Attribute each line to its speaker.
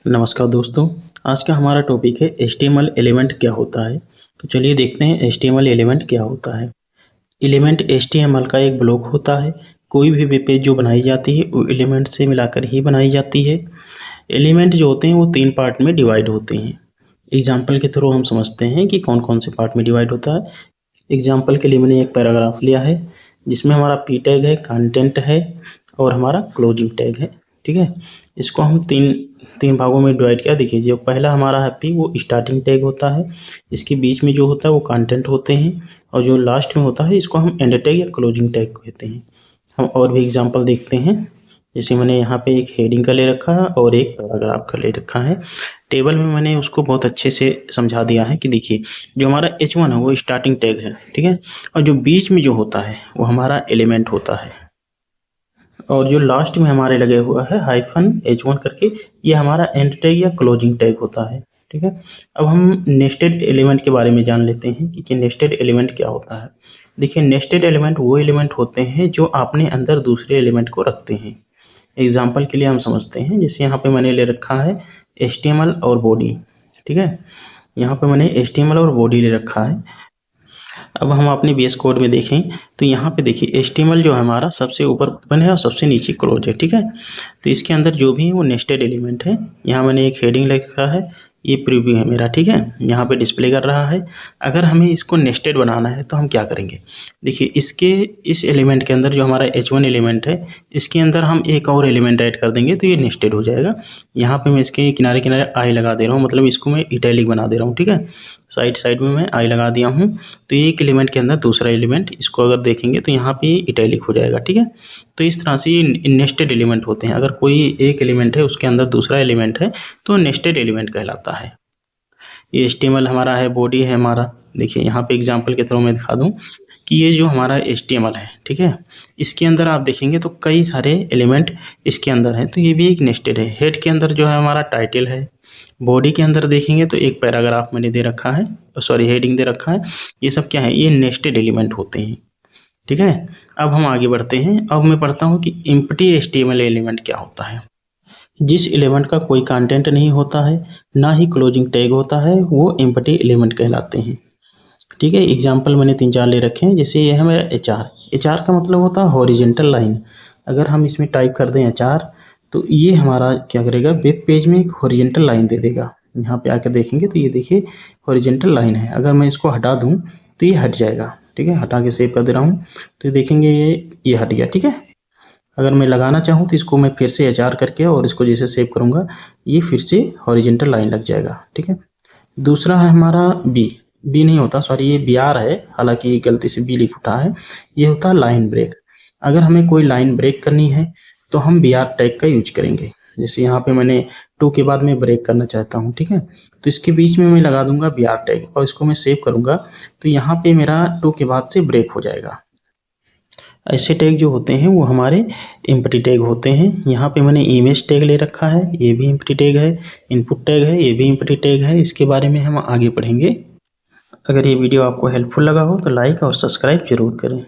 Speaker 1: नमस्कार दोस्तों, आज का हमारा टॉपिक है एचटीएमएल एलिमेंट क्या होता है। तो चलिए देखते हैं एचटीएमएल एलिमेंट क्या होता है। एलिमेंट एचटीएमएल का एक ब्लॉक होता है। कोई भी वेब पेज जो बनाई जाती है वो एलिमेंट से मिलाकर ही बनाई जाती है। एलिमेंट जो होते हैं वो 3 पार्ट में डिवाइड होते हैं। एग्जाम्पल के थ्रू हम समझते हैं कि कौन कौन से पार्ट में डिवाइड होता है। एग्जाम्पल के लिए मैंने एक पैराग्राफ लिया है जिसमें हमारा पी टैग है, कंटेंट है और हमारा क्लोजिंग टैग है। ठीक है, इसको हम तीन भागों में डिवाइड किया। देखिए, जो पहला हमारा है पी, वो स्टार्टिंग टैग होता है। इसके बीच में जो होता है वो कंटेंट होते हैं और जो लास्ट में होता है इसको हम एंड टैग या क्लोजिंग टैग कहते हैं। हम और भी एग्जाम्पल देखते हैं। जैसे मैंने यहाँ पे एक हेडिंग का ले रखा है और एक पैराग्राफ का ले रखा है। टेबल में मैंने उसको बहुत अच्छे से समझा दिया है कि देखिए, जो हमारा H1 है वो स्टार्टिंग टैग है, ठीक है, और जो बीच में जो होता है वो हमारा एलिमेंट होता है और जो लास्ट में हमारे लगे हुआ है -H1 करके, ये हमारा एंड टैग या क्लोजिंग टैग होता है। ठीक है, अब हम नेस्टेड एलिमेंट के बारे में जान लेते हैं कि नेस्टेड एलिमेंट क्या होता है। देखिए, नेस्टेड एलिमेंट वो एलिमेंट होते हैं जो अपने अंदर दूसरे एलिमेंट को रखते हैं। एग्जाम्पल के लिए हम समझते हैं, जैसे यहाँ पे मैंने ले रखा है HTML और बॉडी। ठीक है, यहाँ पे मैंने HTML और बॉडी ले रखा है। अब हम अपने VS कोड में देखें तो यहाँ पे देखिए HTML जो है हमारा सबसे ऊपर ओपन है और सबसे नीचे क्लोज है। ठीक है, तो इसके अंदर जो भी है वो नेस्टेड एलिमेंट है। यहाँ मैंने एक हेडिंग लिखा है, ये प्रीव्यू है मेरा। ठीक है, यहाँ पे डिस्प्ले कर रहा है। अगर हमें इसको नेस्टेड बनाना है तो हम क्या करेंगे, देखिए, इस एलिमेंट के अंदर जो हमारा H1 एलिमेंट है इसके अंदर हम एक और एलिमेंट ऐड कर देंगे तो ये नेस्टेड हो जाएगा। यहाँ पे मैं इसके किनारे किनारे आई लगा दे रहा हूँ, मतलब इसको मैं इटैलिक बना दे रहा हूँ। ठीक है, साइड में मैं आई लगा दिया हूँ। तो ये एक एलिमेंट के अंदर दूसरा एलिमेंट, इसको अगर देखेंगे तो यहाँ पे इटैलिक हो जाएगा। ठीक है, तो इस तरह से ये नेस्टेड एलिमेंट होते हैं। अगर कोई एक एलिमेंट है उसके अंदर दूसरा एलिमेंट है तो नेस्टेड एलिमेंट कहलाता है। ये HTML हमारा है, बॉडी है हमारा। देखिए, यहाँ पे एग्जांपल के थ्रू मैं दिखा दूँ कि ये जो हमारा HTML है, ठीक है, इसके अंदर आप देखेंगे तो कई सारे एलिमेंट इसके अंदर है, तो ये भी एक नेस्टेड है। हेड के अंदर जो है हमारा टाइटल है। बॉडी के अंदर देखेंगे तो एक पैराग्राफ मैंने दे रखा है, सॉरी हेडिंग दे रखा है। ये सब क्या है, ये नेस्टेड एलिमेंट होते हैं। ठीक है, अब हम आगे बढ़ते हैं। अब मैं पढ़ता हूँ कि एम्प्टी HTML एलिमेंट क्या होता है। जिस एलिमेंट का कोई कंटेंट नहीं होता है, ना ही क्लोजिंग टैग होता है, वो एम्प्टी एलिमेंट कहलाते हैं। ठीक है, एग्जाम्पल मैंने 3-4 ले रखे हैं। जैसे ये है मेरा HR का मतलब होता है हॉरिजेंटल लाइन। अगर हम इसमें टाइप कर दें HR तो ये हमारा क्या करेगा, वेब पेज में एक हॉरिजेंटल लाइन दे देगा। यहाँ पे आकर देखेंगे तो ये देखिए हॉरिजेंटल लाइन है। अगर मैं इसको हटा दूँ तो ये हट जाएगा। ठीक है, हटा के सेव कर दे रहा हूँ तो देखेंगे ये हट गया। ठीक है, अगर मैं लगाना चाहूँ तो इसको मैं फिर से HR करके और इसको जैसे सेव करूँगा ये फिर से हॉरिजेंटल लाइन लग जाएगा। ठीक है, दूसरा है हमारा बी नहीं होता, सॉरी, ये BR है, हालांकि गलती से बी लिख उठा है। ये होता है लाइन ब्रेक। अगर हमें कोई लाइन ब्रेक करनी है तो हम BR टैग का यूज करेंगे। जैसे यहाँ पे मैंने 2 के बाद में ब्रेक करना चाहता हूँ। ठीक है, तो इसके बीच में मैं लगा दूंगा BR टैग और इसको मैं सेव करूँगा तो यहाँ पे मेरा 2 के बाद से ब्रेक हो जाएगा। ऐसे टैग जो होते हैं वो हमारे एम्प्टी टैग होते हैं। यहाँ पे मैंने इमेज टैग ले रखा है, ये भी एम्प्टी टैग है। इनपुट टैग है, ये भी एम्प्टी टैग है। इसके बारे में हम आगे पढ़ेंगे। अगर ये वीडियो आपको हेल्पफुल लगा हो तो लाइक और सब्सक्राइब जरूर करें।